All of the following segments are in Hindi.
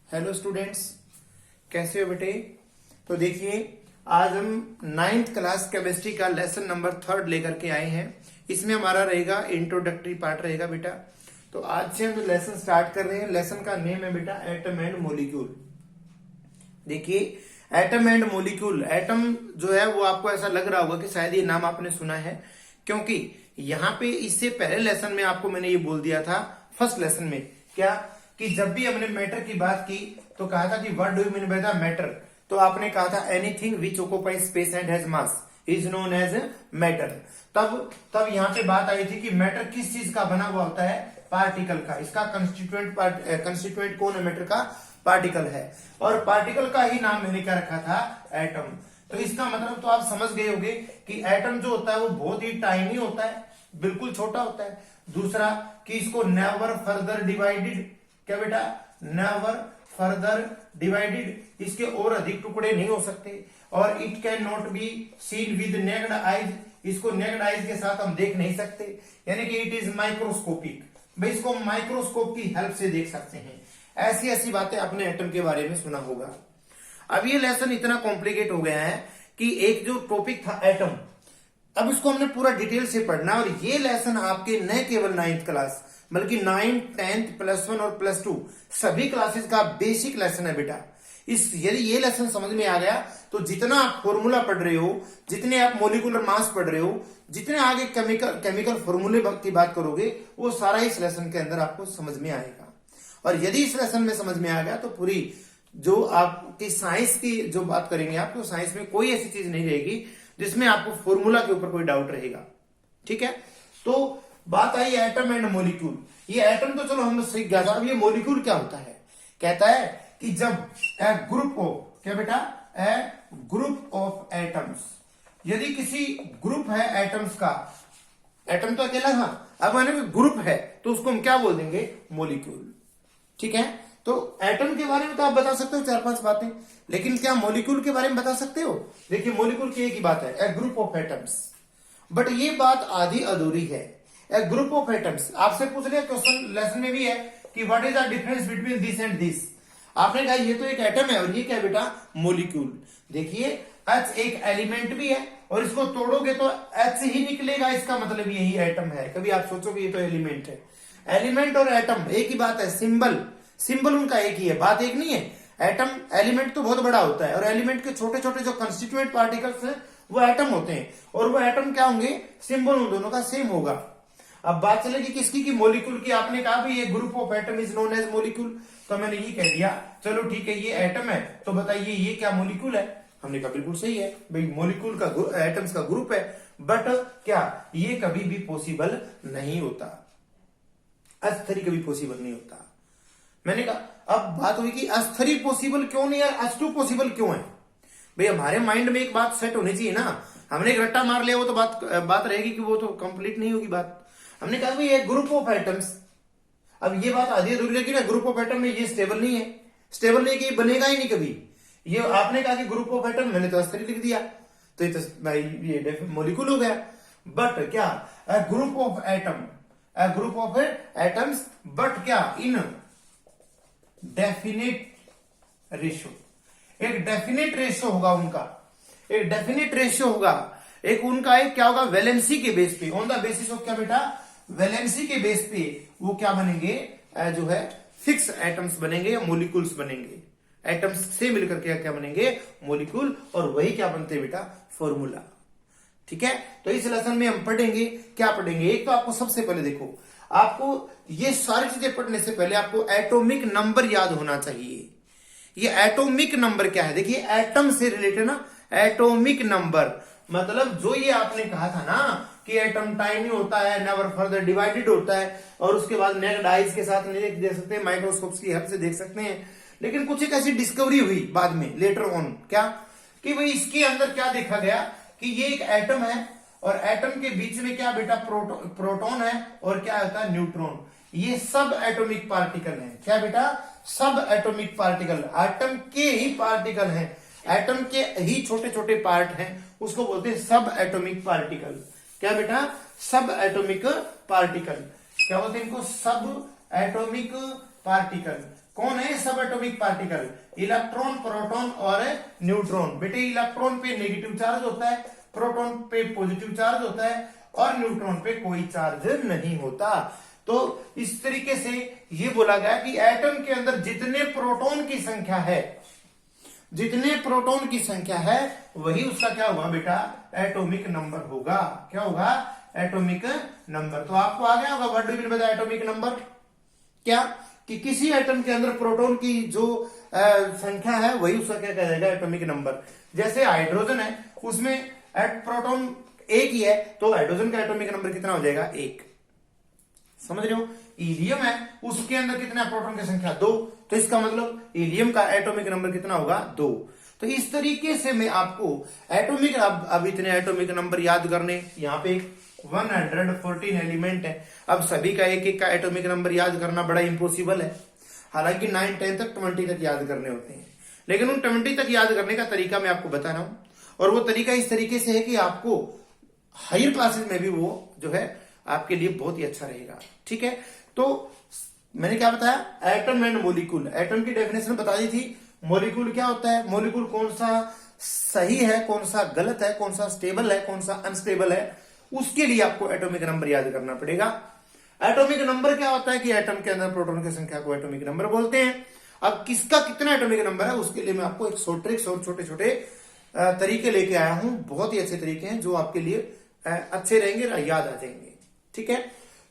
हेलो स्टूडेंट्स, कैसे हो बेटे। तो देखिए, आज हम 9th क्लास केमिस्ट्री का लेसन नंबर 3 लेकर के आए हैं। इसमें हमारा रहेगा इंट्रोडक्टरी पार्ट रहेगा बेटा। तो आज से हम जो लेसन स्टार्ट कर रहे हैं, लेसन का नेम है बेटा एटम एंड मोलिक्यूल। देखिए, एटम एंड मोलिक्यूल, एटम जो है वो आपको ऐसा लग रहा होगा कि शायद ये नाम आपने सुना है, क्योंकि यहाँ पे इससे पहले लेसन में आपको मैंने ये बोल दिया था फर्स्ट लेसन में, क्या कि जब भी हमने मैटर की बात की तो कहा था कि what do you mean by the matter. तो आपने कहा था anything which occupies space and has mass is known as matter. तब यहाँ पे बात आई थी कि मैटर किस चीज का बना हुआ होता है, पार्टिकल का। इसका कंस्टिट्यूएंट कौन है मैटर का, पार्टिकल है। और पार्टिकल का ही नाम मैंने क्या रखा था, एटम। तो इसका मतलब तो आप समझ गए होंगे कि एटम जो होता है वो बहुत ही टाइनी होता है, बिल्कुल छोटा होता है। दूसरा कि इसको नेवर फर्दर डिवाइडेड, क्या बेटा, नेवर फर्दर डिवाइडेड, इसके और अधिक टुकड़े नहीं हो सकते। और it can not be seen with necked eyes, इसको नेक्ड आइज के साथ हम देख नहीं सकते, यानी कि इट इज माइक्रोस्कोपिक, भाई इसको माइक्रोस्कोप की हेल्प से देख सकते हैं। ऐसी ऐसी बातें आपने एटम के बारे में सुना होगा। अब ये लेसन इतना कॉम्प्लिकेट हो गया है कि एक जो टॉपिक था एटम, अब इसको हमने पूरा डिटेल से पढ़ना। और ये लेसन आपके न केवल 9th क्लास बल्कि 9th, 10th, +1 और +2 सभी क्लासेस का बेसिक लेसन है बेटा। यदि ये लेसन समझ में आ गया तो जितना आप फॉर्मूला पढ़ रहे हो, जितने आप मोलिकुलर मास पढ़ रहे हो, जितने आगे केमिकल फॉर्मूले की बात करोगे, वो सारा इस लेसन के अंदर आपको समझ में आएगा। और यदि इस लेसन में समझ में आ गया तो पूरी जो आपकी साइंस की जो बात करेंगे आप, तो साइंस में कोई ऐसी चीज नहीं रहेगी जिसमें आपको फॉर्मूला के ऊपर कोई डाउट रहेगा। ठीक है, तो बात आई एटम एंड मोलिक्यूल। ये एटम तो चलो हम सीख गया था, अब ये मोलिक्यूल क्या होता है। कहता है कि जब ए ग्रुप ऑफ, क्या बेटा, ए ग्रुप ऑफ एटम्स, यदि किसी ग्रुप है एटम्स का, एटम तो अकेला था, अब माने ग्रुप है तो उसको हम क्या बोल देंगे, मोलिक्यूल। ठीक है, तो एटम के बारे में तो आप बता सकते हो 4-5 बातें, लेकिन क्या मोलिक्यूल के बारे में बता सकते हो। देखिए, मोलिक्यूल की एक ही बात है, ए ग्रुप ऑफ एटम्स, बट ये बात आधी अधूरी है। ए ग्रुप ऑफ एटम्स आपसे पूछ लिया क्वेश्चन लेसन में भी है कि what is the difference between this and this. आपने कहा ये तो एक एटम है और ये क्या बेटा, मोलिक्यूल। देखिए, एच एक एलिमेंट भी है और इसको तोड़ोगे तो एच ही निकलेगा, इसका मतलब यही एटम है। कभी आप सोचोगे ये तो एलिमेंट है, एलिमेंट और एटम एक ही बात है, सिंबल उनका एक ही है, बात एक नहीं है। एटम, एलिमेंट तो बहुत बड़ा होता है और एलिमेंट के छोटे छोटे जो कंस्टिट्यूएंट पार्टिकल्स हैं वो एटम होते हैं, और वो एटम क्या होंगे, सिंबल उन दोनों का सेम होगा। अब बात चलेगी किसकी, की मोलिक्यूल की। आपने कहा भी ये group of atom is known as molecule, तो मैंने ये कह दिया चलो ठीक है ये एटम है, तो बताइए ये क्या मोलिक्यूल है। हमने कहा बिल्कुल सही है भाई, मोलिक्यूल का एटम्स का ग्रुप है, बट क्या ये कभी भी पॉसिबल नहीं होता, अस्थरी कभी पॉसिबल नहीं होता। मैंने कहा अब बात हुई कि अस्थरी पॉसिबल क्यों नहीं यार, अस्तु पॉसिबल क्यों है। भाई हमारे माइंड में एक बात सेट होनी चाहिए ना, हमने एक रट्टा मार लिया वो तो बात रहेगी कि वो तो कंप्लीट नहीं होगी बात। हमने कहा भाई ये ग्रुप ऑफ एटम्स, अब ये बात आधी अधूरी लगी ना, ग्रुप ऑफ एटम में ये स्टेबल नहीं है, स्टेबल नहीं कि बनेगा ही नहीं कभी। ये आपने कहा कि ग्रुप ऑफ एटम, मैंने तो अस्थरी लिख दिया, तो ये तो भाई ये मोलिक्यूल हो गया। बट क्या group of atom, group of atoms, but क्या इन डेफिनेट रेशियो, एक डेफिनेट रेशियो होगा उनका, एक डेफिनेट रेशियो होगा, एक उनका एक क्या होगा, वैलेंसी के बेस पे, ऑन द बेसिस ऑफ क्या बेटा, वैलेंसी के बेस पे वो क्या बनेंगे, जो है फिक्स एटम्स बनेंगे या मोलिक्यूल्स बनेंगे। एटम्स से मिलकर के क्या बनेंगे, मोलिक्यूल, और वही क्या बनते हैं बेटा, फॉर्मूला। ठीक है, तो इस लेसन में हम पढ़ेंगे, क्या पढ़ेंगे, एक तो आपको सबसे पहले देखो, आपको ये सारी चीजें पढ़ने से पहले आपको एटॉमिक नंबर याद होना चाहिए। ये एटॉमिक नंबर क्या है, देखिए एटम से रिलेटेड ना, एटॉमिक नंबर मतलब जो ये आपने कहा था ना कि एटम टाइनी होता है, नेवर फर्दर डिवाइडेड होता है, और उसके बाद नेक्ड आइज के साथ नहीं देख सकते, माइक्रोस्कोप की हेल्प से देख सकते हैं। लेकिन कुछ एक ऐसी डिस्कवरी हुई बाद में, लेटर ऑन, क्या कि भाई इसके अंदर क्या देखा गया कि ये एक एटम है और एटम के बीच में क्या बेटा, प्रोटॉन है और क्या होता है, न्यूट्रॉन। ये सब एटॉमिक पार्टिकल है, क्या बेटा, सब एटॉमिक पार्टिकल, एटम के ही पार्टिकल हैं, एटम के ही छोटे छोटे पार्ट हैं, उसको बोलते हैं सब एटॉमिक पार्टिकल। क्या बेटा, सब एटॉमिक पार्टिकल, क्या बोलते हैं इनको, सब एटॉमिक पार्टिकल। कौन है सब एटॉमिक पार्टिकल? इलेक्ट्रॉन, प्रोटॉन और न्यूट्रॉन। बेटे इलेक्ट्रॉन पे नेगेटिव चार्ज होता है, प्रोटॉन पे पॉजिटिव चार्ज होता है और न्यूट्रॉन पे कोई चार्ज नहीं होता। तो इस तरीके से ये बोला गया कि एटम के अंदर जितने प्रोटॉन की संख्या है, जितने प्रोटॉन की संख्या है वही उसका क्या होगा बेटा? एटॉमिक नंबर होगा। क्या होगा? Atomic number. तो आपको आ गया होगा what do you mean bye atomic number? क्या कि किसी एटम के अंदर प्रोटॉन की जो संख्या है वही उसका क्या कहलाएगा? Atomic number. जैसे हाइड्रोजन है उसमें प्रोटॉन एक ही है तो हाइड्रोजन का एटॉमिक नंबर कितना हो जाएगा? 1। समझ रहे हो? हीलियम है उसके अंदर कितना प्रोटॉन की संख्या? 2। तो इसका मतलब हीलियम का एटॉमिक नंबर कितना होगा? 2। तो इस तरीके से मैं आपको एटॉमिक अब इतने एटॉमिक नंबर याद करने, यहाँ पे 114 एलिमेंट है। अब सभी का एक एक का एटॉमिक नंबर याद करना बड़ा इंपॉसिबल है। हालांकि 9, 10 तक 20 तक याद करने होते हैं, लेकिन उन 20 तक याद करने का तरीका मैं आपको बता रहा हूं। और वो तरीका इस तरीके से है कि आपको हायर क्लासेस में भी वो जो है आपके लिए बहुत ही अच्छा रहेगा। ठीक है, तो मैंने क्या बताया? Atom and molecule. एटम की डेफिनेशन बता दी थी। मोलिक्यूल क्या होता है? मोलिक्यूल कौन सा सही है, कौन सा गलत है, कौन सा स्टेबल है, कौन सा अनस्टेबल है, उसके लिए आपको एटॉमिक नंबर याद करना पड़ेगा। एटॉमिक नंबर क्या होता है कि एटम के अंदर प्रोटॉन की संख्या को एटॉमिक नंबर बोलते हैं। अब किसका कितना एटॉमिक नंबर है उसके लिए मैं आपको एक शॉर्ट ट्रिक्स और छोटे छोटे तरीके लेके आया हूं। बहुत ही अच्छे तरीके हैं जो आपके लिए अच्छे रहेंगे, याद आ जाएंगे। ठीक है,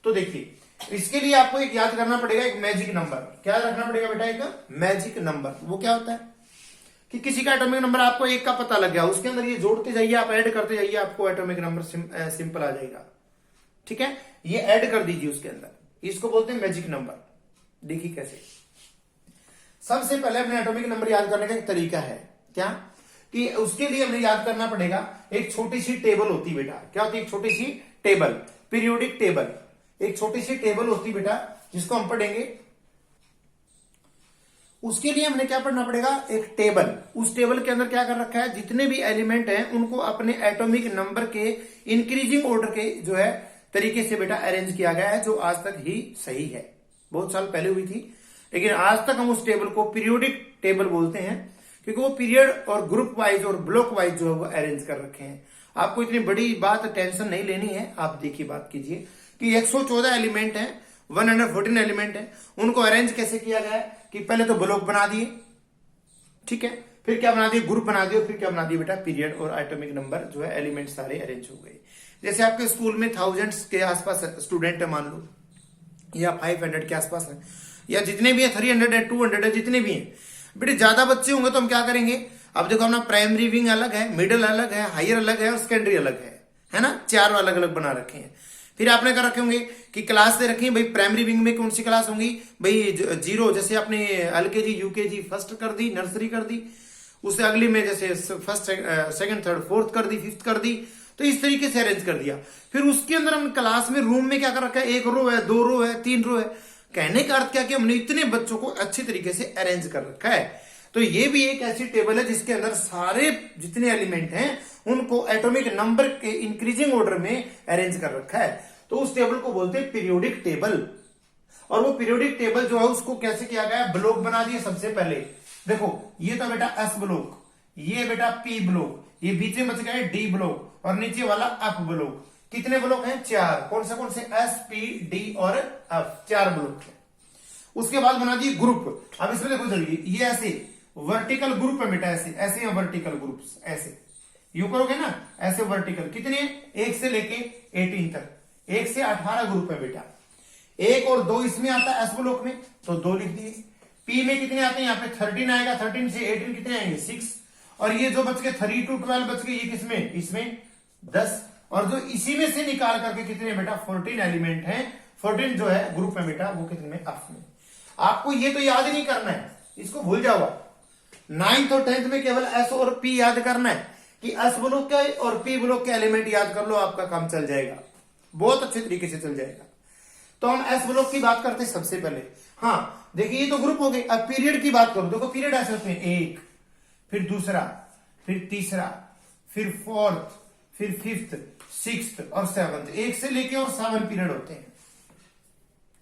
तो देखिए इसके लिए आपको एक याद करना पड़ेगा, एक मैजिक नंबर। क्या रखना पड़ेगा बेटा? एक मैजिक नंबर। वो क्या होता है कि किसी का एटॉमिक नंबर आपको 1 का पता लग गया, उसके अंदर ये जोड़ते जाइए, आप ऐड करते जाइए, आपको एटॉमिक नंबर सिंपल आ जाएगा। ठीक है, ये ऐड कर दीजिए उसके अंदर, इसको बोलते हैं मैजिक नंबर। देखिए कैसे। सबसे पहले अपने एटॉमिक नंबर याद करने का एक तरीका है। क्या कि उसके लिए हमें याद करना पड़ेगा, एक छोटी सी टेबल होती बेटा। क्या होती है? एक छोटी सी टेबल, पीरियोडिक टेबल। एक छोटी सी टेबल होती बेटा जिसको हम पढ़ेंगे। उसके लिए हमने क्या पढ़ना पड़ेगा? एक टेबल। उस टेबल के अंदर क्या कर रखा है? जितने भी एलिमेंट हैं उनको अपने एटॉमिक नंबर के इंक्रीजिंग ऑर्डर के जो है तरीके से बेटा अरेंज किया गया है, जो आज तक ही सही है। बहुत साल पहले हुई थी, लेकिन आज तक हम उस टेबल को पीरियोडिक टेबल बोलते हैं, क्योंकि वो पीरियड और ग्रुप वाइज और ब्लॉक वाइज जो है वो अरेंज कर रखे हैं। आपको इतनी बड़ी बात टेंशन नहीं लेनी है। आप देखिए, बात कीजिए कि 114 एलिमेंट है, 114 एलिमेंट है, उनको अरेंज कैसे किया गया है कि पहले तो ब्लॉक बना दिए, ठीक है, फिर क्या बना दिए? ग्रुप बना दिए, फिर क्या बना दिए बेटा? पीरियड और एटॉमिक नंबर जो है एलिमेंट सारे अरेंज हो गए। जैसे आपके स्कूल में थाउजेंड्स के आसपास स्टूडेंट है मान लो, या 500 के आसपास है, या जितने भी है 300 है, 200 है, जितने भी हैं बेटे, ज्यादा बच्चे होंगे तो हम क्या करेंगे? अब देखो अपना प्राइमरी विंग अलग है, मिडिल अलग है, हायर अलग है और सेकेंडरी अलग है ना? 4 अलग अलग बना रखे हैं। फिर आपने क्या रखे होंगे कि क्लास दे रखी है भाई। प्राइमरी विंग में कौन सी क्लास होंगी भाई? 0, जैसे आपने एलकेजी यूकेजी फर्स्ट कर दी, नर्सरी कर दी, उससे अगली में जैसे फर्स्ट सेकंड थर्ड फोर्थ कर दी, फिफ्थ कर दी। तो इस तरीके से अरेंज कर दिया। फिर उसके अंदर हम क्लास में रूम में क्या कर रखा है? 1 रो है, 2 रो है, 3 रो है। कहने का अर्थ क्या कि हमने इतने बच्चों को अच्छी तरीके से अरेंज कर रखा है। तो ये भी एक ऐसी टेबल है जिसके अंदर सारे जितने एलिमेंट हैं उनको एटॉमिक नंबर के इंक्रीजिंग ऑर्डर में अरेंज कर रखा है। तो उस टेबल को बोलते हैं पीरियोडिक टेबल। और वो पीरियोडिक टेबल जो है उसको कैसे किया गया? ब्लॉक बना दिए सबसे पहले। देखो ये था बेटा एस ब्लॉक, ये बेटा पी ब्लॉक, ये बीच में बच गया डी ब्लॉक और नीचे वाला एफ ब्लॉक। कितने ब्लॉक हैं? 4। कौन से? एस, पी, डी और एफ, 4 ब्लॉक है। उसके बाद बना दिए ग्रुप। अब इसमें देखो चलिए, ये ऐसे वर्टिकल ग्रुप है बेटा, ऐसे ऐसे हैं वर्टिकल ग्रुप्स, ऐसे यू करोगे ना, ऐसे वर्टिकल। कितने? 1 से लेके 18 तक, 1 से 18 ग्रुप है बेटा। 1 और 2 इसमें आता है एस ब्लॉक में, तो 2 लिख दिए। पी में कितने आते हैं? यहाँ पे 13 आएगा, 13 से 18 कितने आएंगे? 6। और ये जो बच गए 3 to 12 बच गए, ये किसमें? इसमें 10। और जो इसी में से निकाल करके कितने बेटा? 14 एलिमेंट हैं। 14 जो है ग्रुप है बेटा, वो कितने में? एफ में। आपको ये तो याद ही नहीं करना है, इसको भूल जाओ। 9th और 10th में केवल एस और पी याद करना है कि एस ब्लॉक के और पी ब्लॉक के एलिमेंट याद कर लो, आपका काम चल जाएगा, बहुत अच्छे तरीके से चल जाएगा। तो हम एस ब्लॉक की बात करते हैं सबसे पहले। हाँ देखिए, ये तो ग्रुप हो गए। अब पीरियड की बात करो, देखो पीरियड ऐसे होते हैं, 1, फिर दूसरा, फिर तीसरा, फिर 4th, फिर 5th, 6th और 7th। 1 से लेके और 7 पीरियड होते हैं,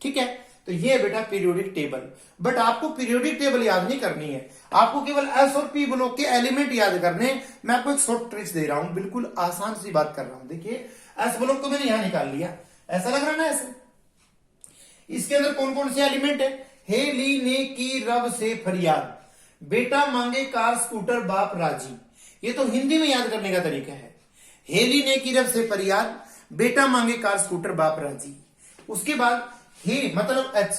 ठीक है। तो ये है बेटा पीरियोडिक टेबल। बट आपको पीरियोडिक टेबल याद नहीं करनी है, आपको केवल एस और पी ब्लॉक के एलिमेंट याद करने हैं। मैं आपको एक शॉर्ट ट्रिक्स दे रहा हूं, बिल्कुल आसान सी बात कर रहा हूं। देखिए एस ब्लॉक को मैंने यहां निकाल लिया, ऐसा लग रहा है ना ऐसे। इसके अंदर कौन कौन से एलिमेंट है? हेली ने की रब से फरियाद, बेटा मांगे कार स्कूटर बाप राजी। ये तो हिंदी में याद करने का तरीका है। हेली ने की रब से फरियाद, बेटा मांगे कार स्कूटर बाप राजी। उसके बाद हे मतलब एच,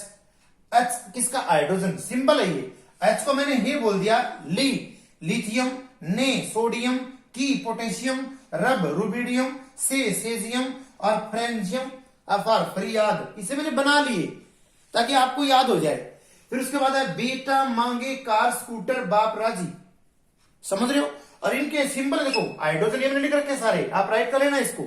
एच किसका? हाइड्रोजन, सिंपल है ये। एच को मैंने हे बोल दिया, ली लिथियम, ने सोडियम, की पोटेशियम, रब रुबिडियम, से सेजियम और फ्रेंजियम अफार फरियाद। इसे मैंने बना लिए ताकि आपको याद हो जाए। फिर उसके बाद है बेटा मांगे कार स्कूटर बाप राजी, समझ रहे हो? और इनके सिंबल देखो, हाइड्रोजन ये मैंने लिख रखे सारे, आप राइट कर लेना इसको।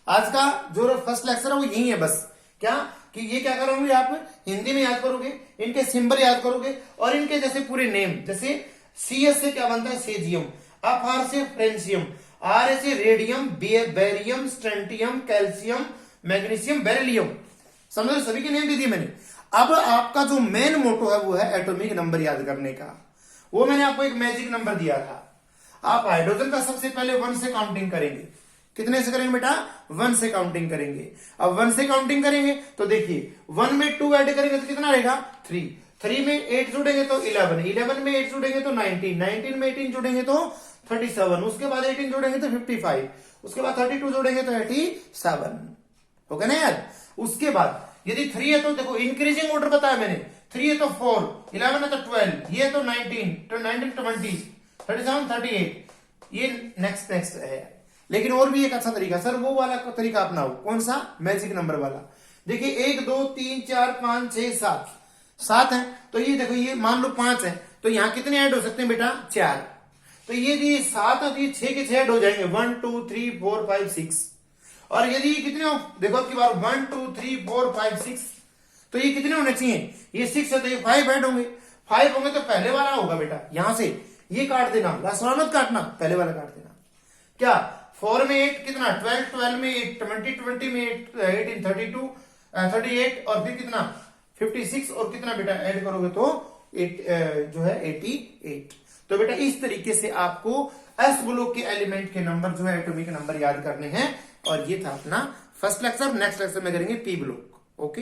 आज का जो फर्स्ट लेक्चर है वो यही है बस। क्या कि ये क्या करोगे आप हिंदी में याद करोगे, इनके सिंबल याद करोगे और इनके जैसे पूरे नेम, जैसे CS से क्या बनता है? सेजियम, FR से फ्रेंसियम, RA से radium, barium, strontium, calcium, magnesium, beryllium. समझ लो, सभी के नेम दे दिए मैंने। अब आपका जो मेन मोटो है वो है एटॉमिक नंबर याद करने का। वो मैंने आपको एक मैजिक नंबर दिया था। आप हाइड्रोजन का सबसे पहले 1 से काउंटिंग करेंगे। कितने से करेंगे बेटा? 1 से काउंटिंग करेंगे। अब 1 से काउंटिंग करेंगे तो देखिए 1 में 2 ऐड करेंगे तो कितना रहेगा? 3, 3 में 8 जुड़ेंगे तो 11, 11 में 8 जुड़ेंगे तो 19, 19 में 18 जुड़ेंगे तो 37, उसके बाद 18 जोड़ेंगे तो 55, उसके बाद 32 जोड़ेंगे तो 87। हो गया ना यार? उसके बाद यदि 3 है तो देखो इंक्रीजिंग ऑर्डर बताया मैंने, 3 है तो 4, 11 है तो 12, ये है तो 19, 19 20, 37 38, ये नेक्स्ट है। लेकिन और भी एक अच्छा तरीका, सर वो वाला तरीका अपनाओ। कौन सा? मैजिक नंबर वाला। देखिए 1 2 3 4 5 6 7, 7 है तो ये देखो, ये मान लो 5 है तो यहां कितने ऐड हो सकते हैं बेटा? 4। तो ये 7 है तो ये 6 के 6 ऐड हो जाएंगे, 1 2 3 4 5 6। और यदि कितने हो, देखो अब की बार 1 2 3 4 5 6, तो ये कितने होने चाहिए? ये 6 है तो ये 5 ऐड होंगे। 5 होंगे तो पहले वाला होगा बेटा, यहां से ये काट देना, लास्ट वाला मत काटना, पहले वाला काट देना। क्या 4 में 8 कितना? 12, 12 में 8 20, 20 में 8 18 32 38 और फिर कितना? 56 और कितना बेटा ऐड करोगे तो 8 जो है 88। तो बेटा इस तरीके से आपको एस ब्लॉक के एलिमेंट के नंबर जो है एटॉमिक नंबर याद करने हैं। और ये था अपना फर्स्ट लेक्चर। नेक्स्ट लेक्चर में करेंगे पी ब्लॉक। ओके।